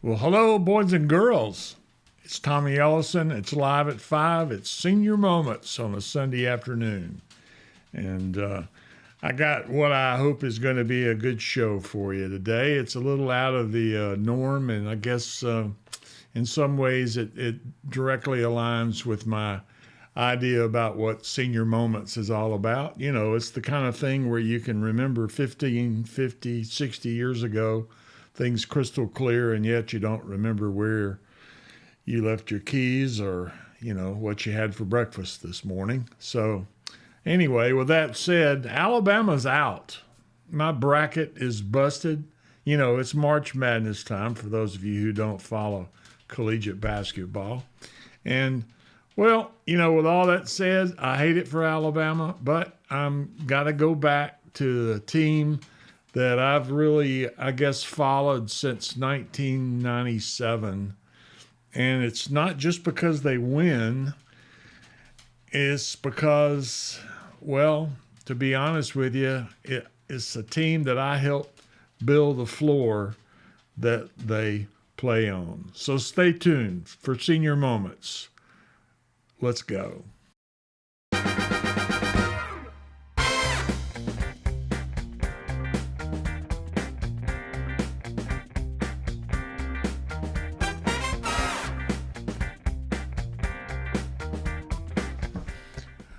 Well, hello, boys and girls. It's Tommy Ellison. It's live at 5. It's Senior Moments on a Sunday afternoon. And I got what I hope is going to be a good show for you today. It's a little out of the norm, and I guess in some ways it directly aligns with my idea about what Senior Moments is all about. You know, it's the kind of thing where you can remember 15, 50, 60 years ago, things crystal clear, and yet you don't remember where you left your keys or, you know, what you had for breakfast this morning. So anyway, with that said, Alabama's out. My bracket is busted. You know, it's March Madness time for those of you who don't follow collegiate basketball. And, well, you know, with all that said, I hate it for Alabama, but I'm got to go back to the team that I've really, I guess, followed since 1997. And it's not just because they win. It's because, well, to be honest with you, it's a team that I helped build the floor that they play on. So stay tuned for Senior Moments. Let's go.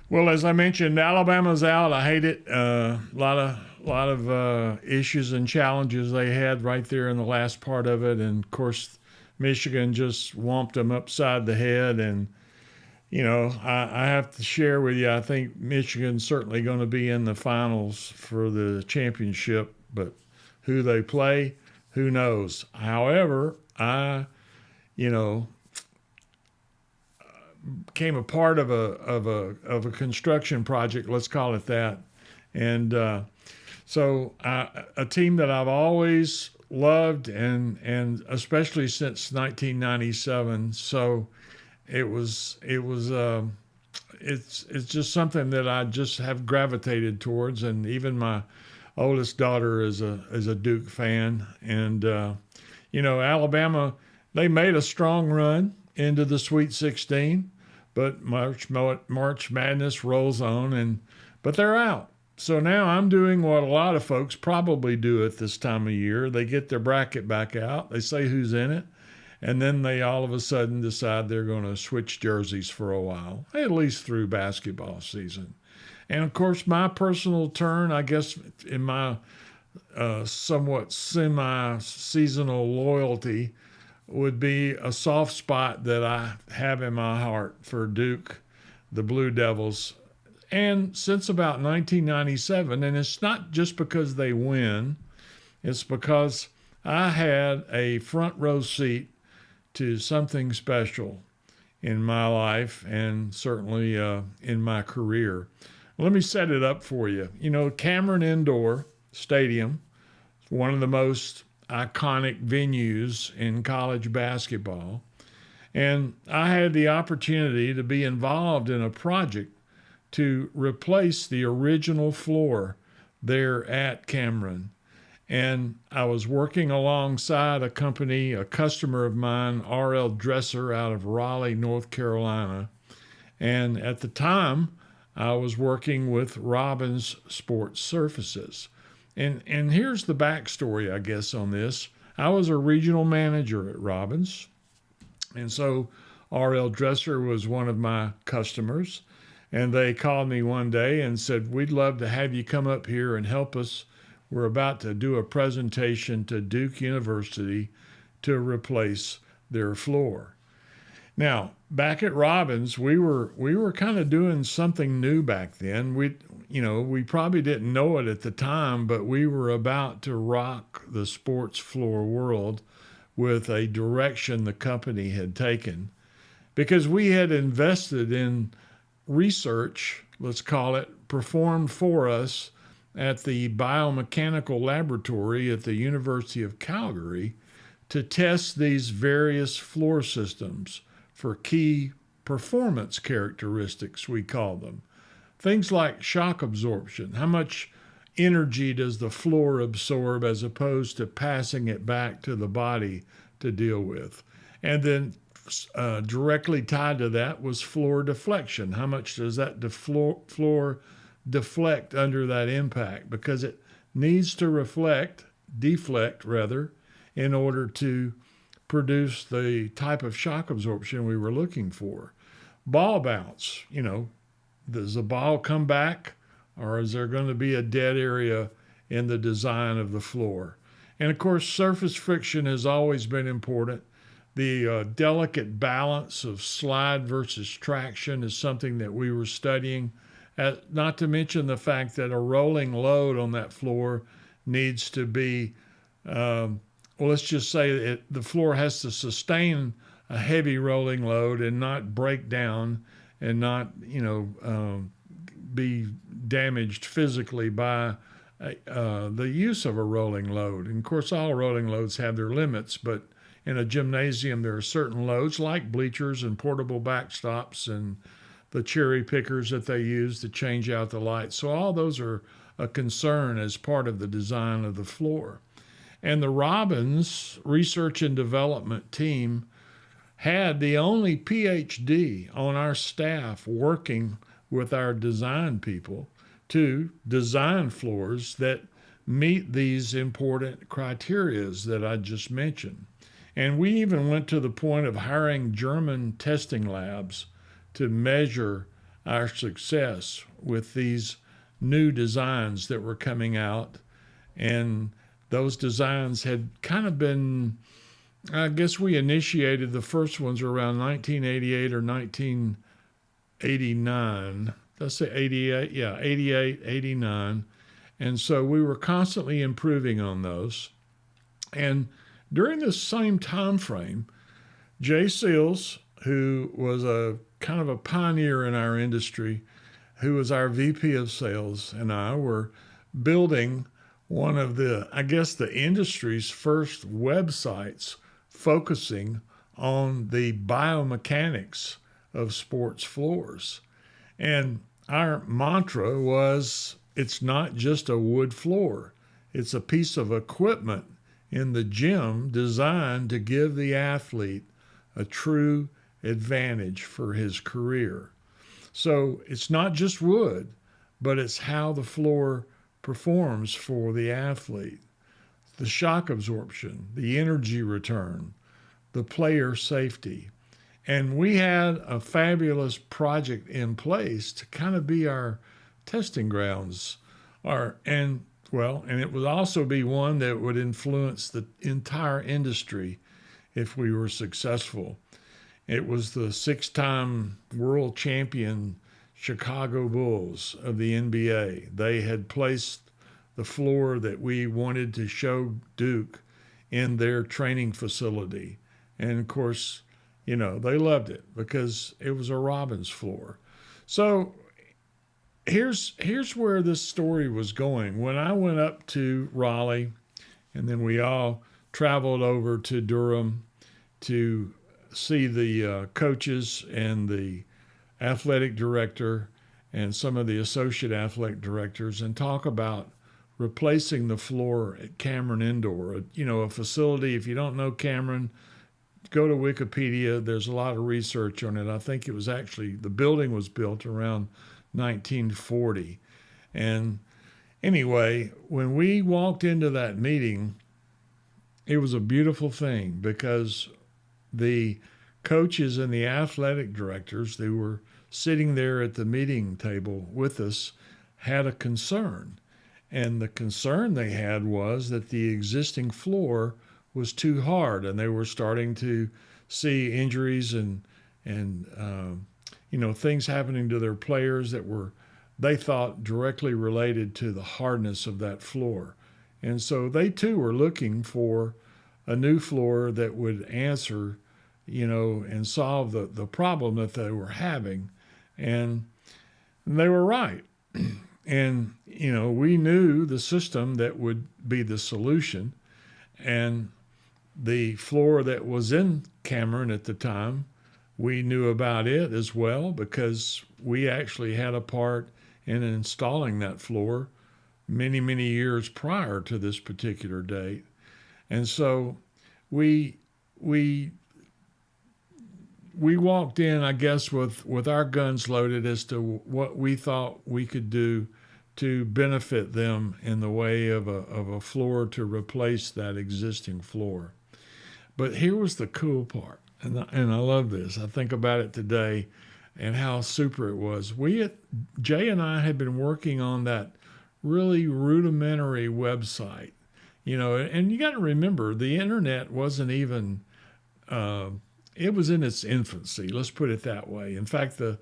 Well, as I mentioned, Alabama's out. I hate it. A lot of issues and challenges they had right there in the last part of it, and of course, Michigan just whomped them upside the head. And you know, I have to share with you, I think Michigan's certainly going to be in the finals for the championship, but who they play, who knows? However, you know, became a part of a construction project, let's call it that, and so a team that I've always loved, and especially since 1997. So it's just something that I just have gravitated towards, and even my oldest daughter is a Duke fan, and you know, Alabama, they made a strong run into the Sweet 16. But March Madness rolls on, but they're out. So now I'm doing what a lot of folks probably do at this time of year. They get their bracket back out. They say who's in it. And then they all of a sudden decide they're going to switch jerseys for a while, at least through basketball season. And, of course, my personal turn, I guess, in my somewhat semi-seasonal loyalty, would be a soft spot that I have in my heart for Duke, the Blue Devils, and since about 1997. And it's not just because they win, it's because I had a front row seat to something special in my life and certainly in my career. Let me set it up for you. You know, Cameron Indoor Stadium is one of the most iconic venues in college basketball. And I had the opportunity to be involved in a project to replace the original floor there at Cameron. And I was working alongside a company, a customer of mine, R.L. Dresser out of Raleigh, North Carolina. And at the time, I was working with Robbins Sports Surfaces. And here's the backstory, I guess, on this. I was a regional manager at Robbins, and so R.L. Dresser was one of my customers, and they called me one day and said, "We'd love to have you come up here and help us. We're about to do a presentation to Duke University to replace their floor." Now, back at Robbins, we were kind of doing something new back then. We probably didn't know it at the time, but we were about to rock the sports floor world with a direction the company had taken, because we had invested in research, let's call it, performed for us at the biomechanical laboratory at the University of Calgary to test these various floor systems for key performance characteristics, we call them. Things like shock absorption. How much energy does the floor absorb as opposed to passing it back to the body to deal with. And then directly tied to that was floor deflection. How much does that floor deflect under that impact? Because it needs to deflect rather, in order to produce the type of shock absorption we were looking for. Ball bounce, does the ball come back, or is there going to be a dead area in the design of the floor? And of course, surface friction has always been important. The delicate balance of slide versus traction is something that we were studying, not to mention the fact that a rolling load on that floor needs to be, let's just say the floor has to sustain a heavy rolling load and not break down and not, be damaged physically by the use of a rolling load. And of course, all rolling loads have their limits, but in a gymnasium, there are certain loads like bleachers and portable backstops and the cherry pickers that they use to change out the lights. So all those are a concern as part of the design of the floor. And the Robbins Research and Development team had the only PhD on our staff working with our design people to design floors that meet these important criterias that I just mentioned. And we even went to the point of hiring German testing labs to measure our success with these new designs that were coming out. And those designs had kind of been, I guess we initiated the first ones around 1988 or 1989. Let's say 88, 88, 89. And so we were constantly improving on those. And during this same time frame, Jay Seals, who was a kind of a pioneer in our industry, who was our VP of sales, and I were building one of the industry's first websites focusing on the biomechanics of sports floors. And our mantra was, it's not just a wood floor, it's a piece of equipment in the gym designed to give the athlete a true advantage for his career. So it's not just wood, but it's how the floor performs for the athlete. The shock absorption, the energy return, the player safety. And we had a fabulous project in place to kind of be our testing grounds. And it would also be one that would influence the entire industry if we were successful. It was the 6-time world champion Chicago Bulls of the NBA. They had placed the floor that we wanted to show Duke in their training facility. And of course, they loved it because it was a Robbins floor. So here's where this story was going. When I went up to Raleigh, and then we all traveled over to Durham to see the coaches and the athletic director and some of the associate athletic directors and talk about replacing the floor at Cameron Indoor, a facility. If you don't know Cameron, go to Wikipedia. There's a lot of research on it. I think it was actually, the building was built around 1940. And anyway, when we walked into that meeting, it was a beautiful thing because the coaches and the athletic directors, they were sitting there at the meeting table with us, had a concern. And the concern they had was that the existing floor was too hard, and they were starting to see injuries and things happening to their players that were, they thought, directly related to the hardness of that floor. And so they too were looking for a new floor that would answer, and solve the problem that they were having. And they were right. And, we knew the system that would be the solution. And the floor that was in Cameron at the time, we knew about it as well because we actually had a part in installing that floor many, many years prior to this particular date. And so we we walked in, I guess, with our guns loaded as to what we thought we could do to benefit them in the way of a floor to replace that existing floor. But here was the cool part, and I love this. I think about it today and how super it was. Jay and I had been working on that really rudimentary website, and you got to remember the internet wasn't even, it was in its infancy. Let's put it that way. In fact, the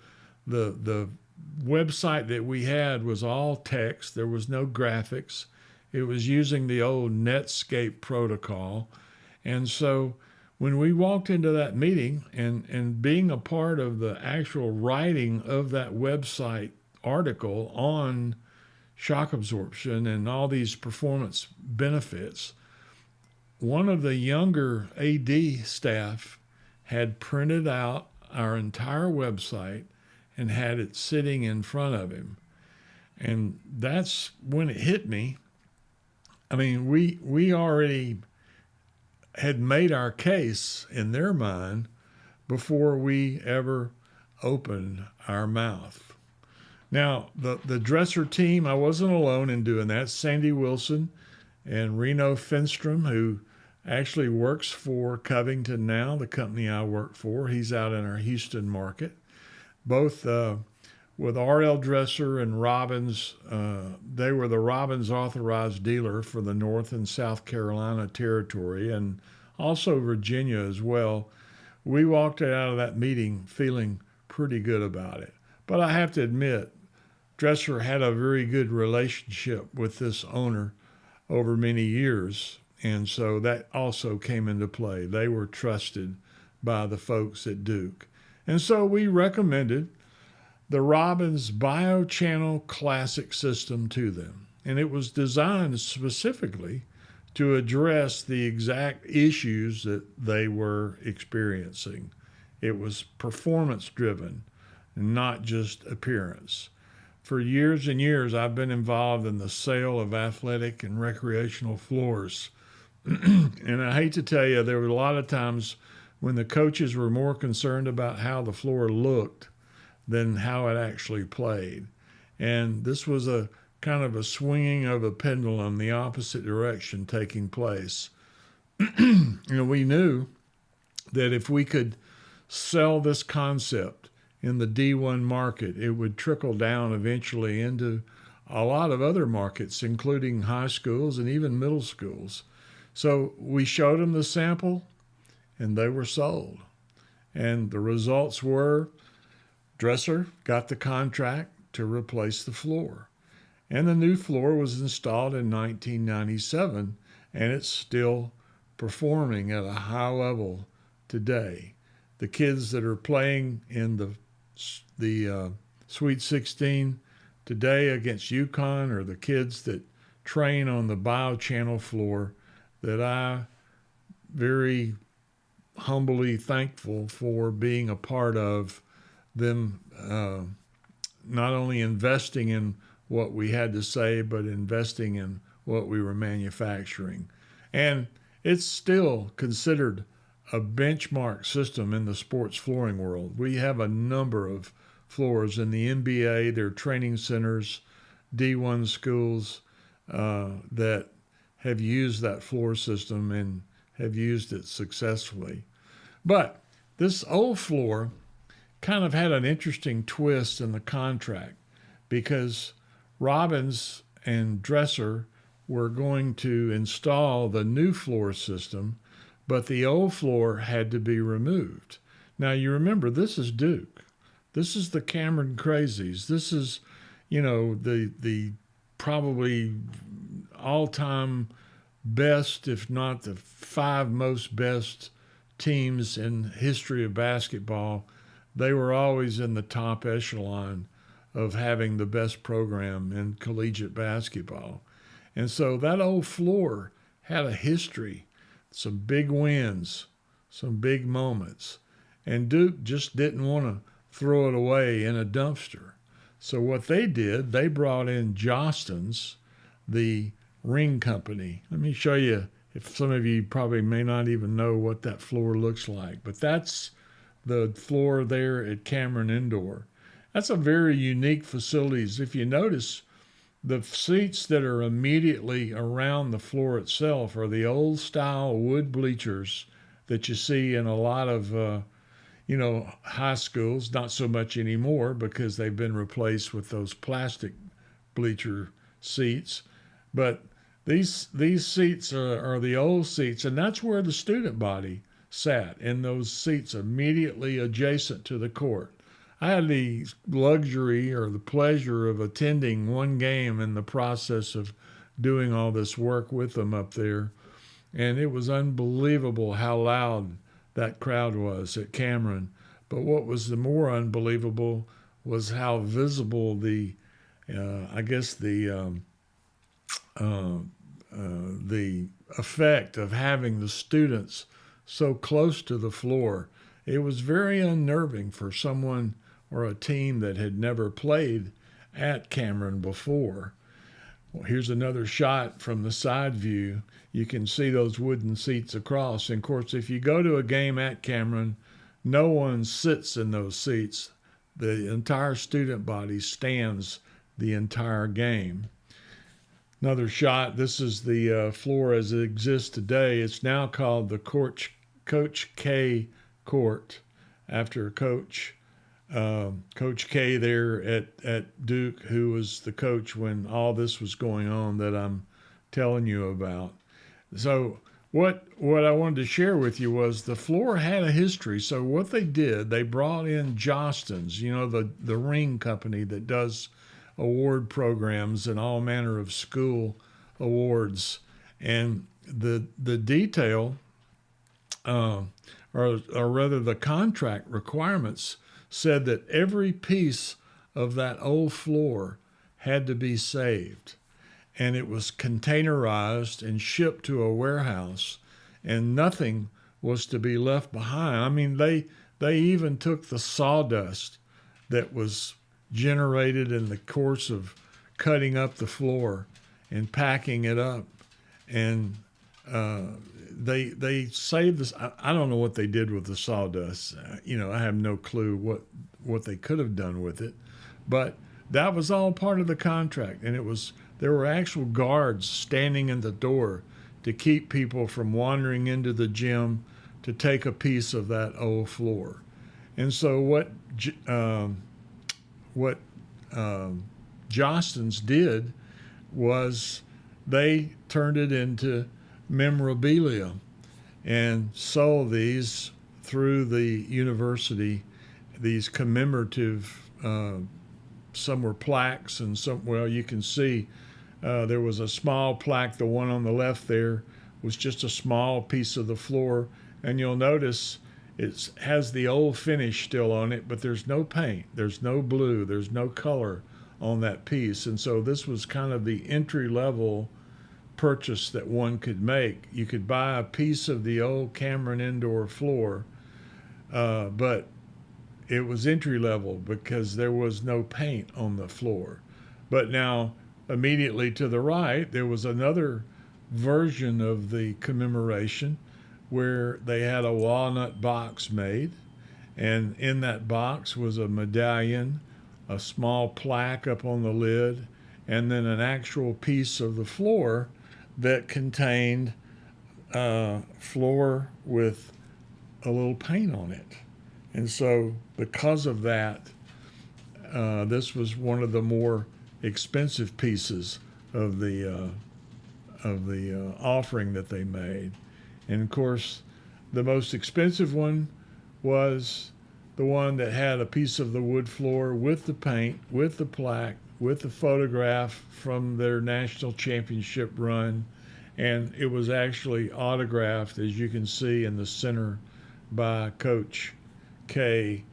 website that we had was all text. There was no graphics. It was using the old Netscape protocol. And so when we walked into that meeting and being a part of the actual writing of that website article on shock absorption and all these performance benefits, one of the younger AD staff had printed out our entire website and had it sitting in front of him. And that's when it hit me. I mean, we already had made our case in their mind before we ever opened our mouth. Now, the dresser team, I wasn't alone in doing that. Sandy Wilson and Reno Finstrom, who actually works for Covington now, the company I work for. He's out in our Houston market. Both with R.L. Dresser and Robbins, they were the Robbins authorized dealer for the North and South Carolina territory, and also Virginia as well. We walked out of that meeting feeling pretty good about it. But I have to admit, Dresser had a very good relationship with this owner over many years, and so that also came into play. They were trusted by the folks at Duke. And so we recommended the Robbins Bio-Channel Classic system to them. And it was designed specifically to address the exact issues that they were experiencing. It was performance driven, not just appearance. For years and years, I've been involved in the sale of athletic and recreational floors. And I hate to tell you, there were a lot of times when the coaches were more concerned about how the floor looked than how it actually played. And this was a kind of a swinging of a pendulum, the opposite direction taking place. We knew that if we could sell this concept in the D1 market, it would trickle down eventually into a lot of other markets, including high schools and even middle schools. So we showed them the sample, and they were sold. And the results were Dresser got the contract to replace the floor. And the new floor was installed in 1997, and it's still performing at a high level today. The kids that are playing in the Sweet 16 today against UConn are the kids that train on the Bio-Channel floor that I very humbly thankful for being a part of them, not only investing in what we had to say, but investing in what we were manufacturing. And it's still considered a benchmark system in the sports flooring world. We have a number of floors in the NBA, their training centers, D1 schools that have used that floor system and have used it successfully. But this old floor kind of had an interesting twist in the contract because Robbins and Dresser were going to install the new floor system, but the old floor had to be removed. Now, you remember, this is Duke. This is the Cameron Crazies. This is, the probably all-time best, if not the 5 most best teams in history of basketball. They were always in the top echelon of having the best program in collegiate basketball. And so that old floor had a history, some big wins, some big moments. And Duke just didn't want to throw it away in a dumpster. So what they did, they brought in Jostens, the ring company. Let me show you If some of you probably may not even know what that floor looks like, but that's the floor there at Cameron Indoor. That's a very unique facilities. If you notice, the seats that are immediately around the floor itself are the old style wood bleachers that you see in a lot of high schools. Not so much anymore because they've been replaced with those plastic bleacher seats. But these seats are the old seats, and that's where the student body sat, in those seats immediately adjacent to the court. I had the luxury or the pleasure of attending one game in the process of doing all this work with them up there. And it was unbelievable how loud that crowd was at Cameron. But what was the more unbelievable was how visible I guess the effect of having the students so close to the floor. It was very unnerving for someone or a team that had never played at Cameron before. Well, here's another shot from the side view. You can see those wooden seats across. And of course, if you go to a game at Cameron, no one sits in those seats. The entire student body stands the entire game. Another shot. This is the floor as it exists today. It's now called the Coach K Court, after Coach K there at Duke, who was the coach when all this was going on that I'm telling you about. So what I wanted to share with you was the floor had a history. So what they did, they brought in Jostens, the ring company that does award programs and all manner of school awards. And the detail, or rather the contract requirements, said that every piece of that old floor had to be saved. And it was containerized and shipped to a warehouse, and nothing was to be left behind. I mean, they even took the sawdust that was generated in the course of cutting up the floor and packing it up, and they saved this. I don't know what they did with the sawdust. I have no clue what they could have done with it, but that was all part of the contract. And there were actual guards standing in the door to keep people from wandering into the gym to take a piece of that old floor. And so what Jostens did was they turned it into memorabilia and sold these through the university, these commemorative, some were plaques and some, well, you can see there was a small plaque. The one on the left there was just a small piece of the floor, and you'll notice it has the old finish still on it, but there's no paint, there's no blue, there's no color on that piece. And so this was kind of the entry level purchase that one could make. You could buy a piece of the old Cameron Indoor floor, but it was entry level because there was no paint on the floor. But now, immediately to the right, there was another version of the commemoration where they had a walnut box made, and in that box was a medallion, a small plaque up on the lid, and then an actual piece of the floor that contained floor with a little paint on it. And so because of that, this was one of the more expensive pieces of the offering that they made. And of course, the most expensive one was the one that had a piece of the wood floor with the paint, with the plaque, with the photograph from their national championship run. And it was actually autographed, as you can see in the center, by Coach K.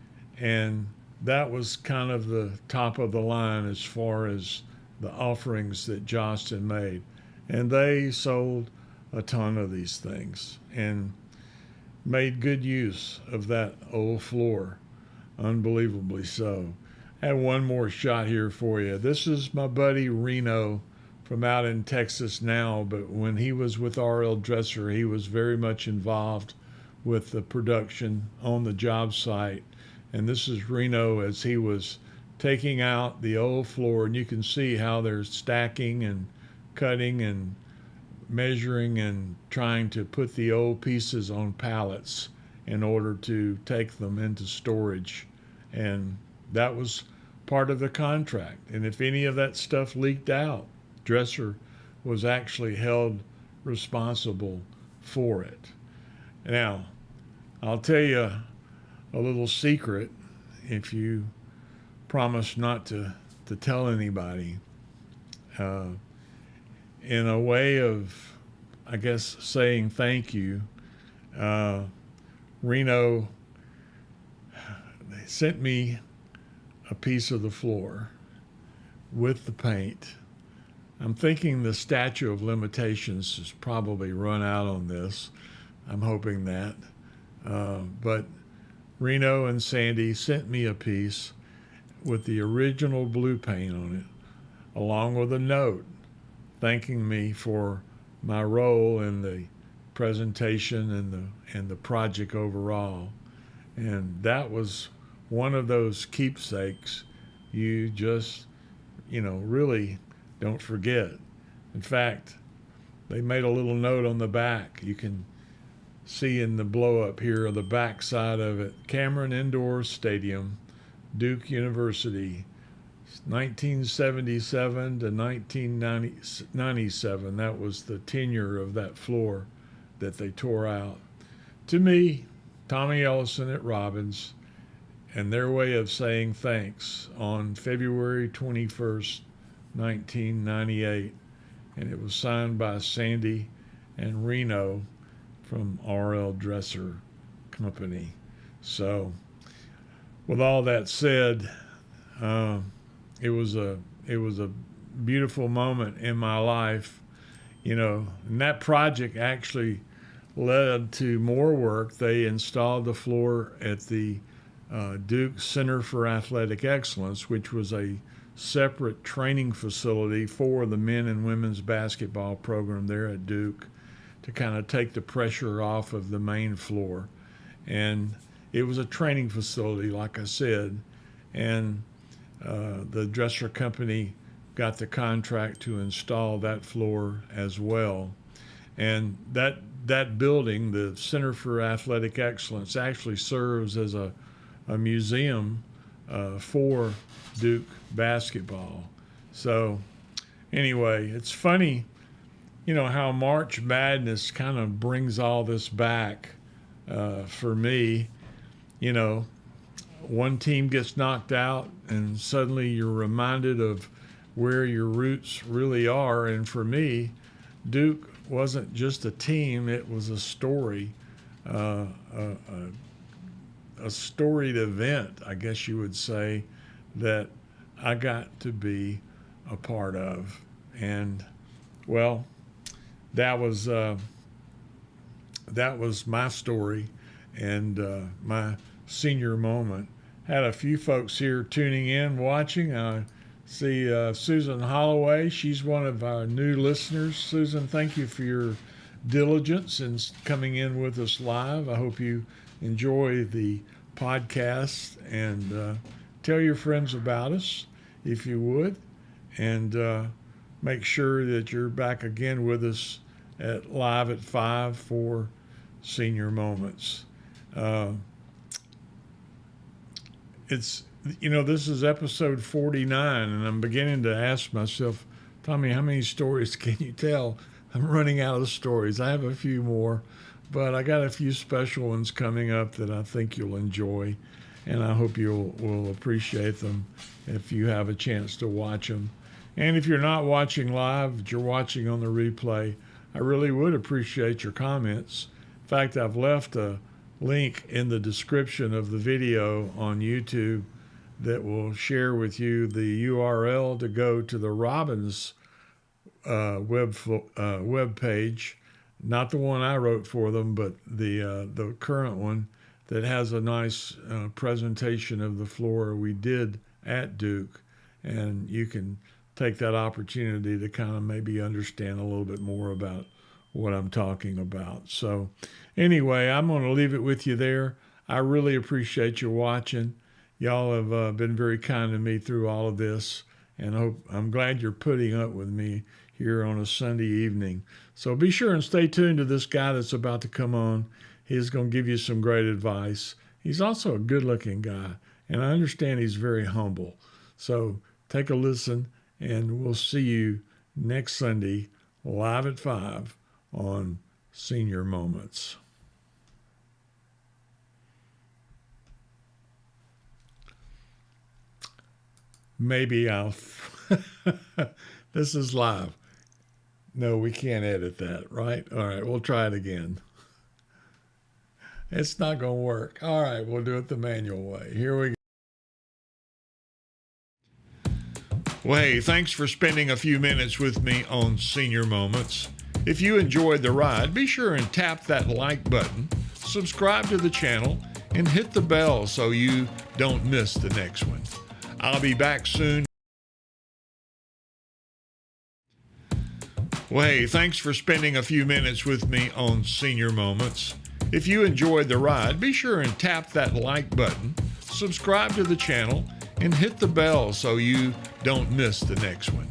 And that was kind of the top of the line as far as the offerings that Jostens made. And they sold a ton of these things and made good use of that old floor, unbelievably so. I have one more shot here for you. This is my buddy Reno from out in Texas now, but when he was with R.L. Dresser, he was very much involved with the production on the job site. And this is Reno as he was taking out the old floor, and you can see how they're stacking and cutting and measuring and trying to put the old pieces on pallets in order to take them into storage. And that was part of the contract. And if any of that stuff leaked out, Dresser was actually held responsible for it. Now, I'll tell you a little secret if you promise not to tell anybody. In a way of, I guess, saying thank you, Reno sent me a piece of the floor with the paint. I'm thinking the statute of limitations has probably run out on this. I'm hoping that. But Reno and Sandy sent me a piece with the original blue paint on it, along with a note thanking me for my role in the presentation and the project overall. And that was one of those keepsakes you just, really don't forget. In fact, they made a little note on the back. You can see in the blow up here, the back side of it, Cameron Indoor Stadium, Duke University, 1977 to 1997. That was the tenure of that floor that they tore out. To me, Tommy Ellison at Robbins, and their way of saying thanks on February 21st, 1998. And it was signed by Sandy and Reno from R.L. Dresser Company. So, with all that said, it was a beautiful moment in my life, and that project actually led to more work. They installed the floor at the Duke Center for Athletic Excellence, which was a separate training facility for the men and women's basketball program there at Duke, to kind of take the pressure off of the main floor. And it was a training facility, like I said, and the Dresser Company got the contract to install that floor as well. And that building, the Center for Athletic Excellence, actually serves as a museum for Duke basketball. So anyway, it's funny, how March Madness kind of brings all this back for me. One team gets knocked out and suddenly you're reminded of where your roots really are. And for me, Duke wasn't just a team, it was a story, a storied event, I guess you would say, that I got to be a part of. And well, that was my story and my senior moment. Had a few folks here tuning in, watching. I see Susan Holloway. She's one of our new listeners. Susan, thank you for your diligence in coming in with us live. I hope you enjoy the podcast, and tell your friends about us if you would, and make sure that you're back again with us at live at 5 for Senior Moments. This is episode 49, and I'm beginning to ask myself, Tommy, how many stories can you tell? I'm running out of stories. I have a few more, but I got a few special ones coming up that I think you'll enjoy, and I hope will appreciate them if you have a chance to watch them. And if you're not watching live, but you're watching on the replay, I really would appreciate your comments. In fact, I've left a link in the description of the video on YouTube that will share with you the URL to go to the Robbins web page, not the one I wrote for them, but the current one that has a nice presentation of the floor we did at Duke, and you can take that opportunity to kind of maybe understand a little bit more about what I'm talking about. So anyway, I'm going to leave it with you there. I really appreciate you watching. Y'all have been very kind to me through all of this, and I'm glad you're putting up with me here on a Sunday evening. So be sure and stay tuned to this guy that's about to come on. He's going to give you some great advice. He's also a good-looking guy, and I understand he's very humble. So take a listen, and we'll see you next Sunday live at 5 on Senior Moments. Maybe I'll... This is live. No, we can't edit that, right? All right, we'll try it again. It's not going to work. All right, we'll do it the manual way. Here we go. Well, hey, thanks for spending a few minutes with me on Senior Moments. If you enjoyed the ride, be sure and tap that like button, subscribe to the channel, and hit the bell so you don't miss the next one. I'll be back soon. Well, hey, thanks for spending a few minutes with me on Senior Moments. If you enjoyed the ride, be sure and tap that like button, subscribe to the channel, and hit the bell so you don't miss the next one.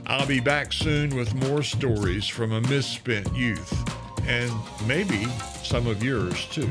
I'll be back soon with more stories from a misspent youth, and maybe some of yours too.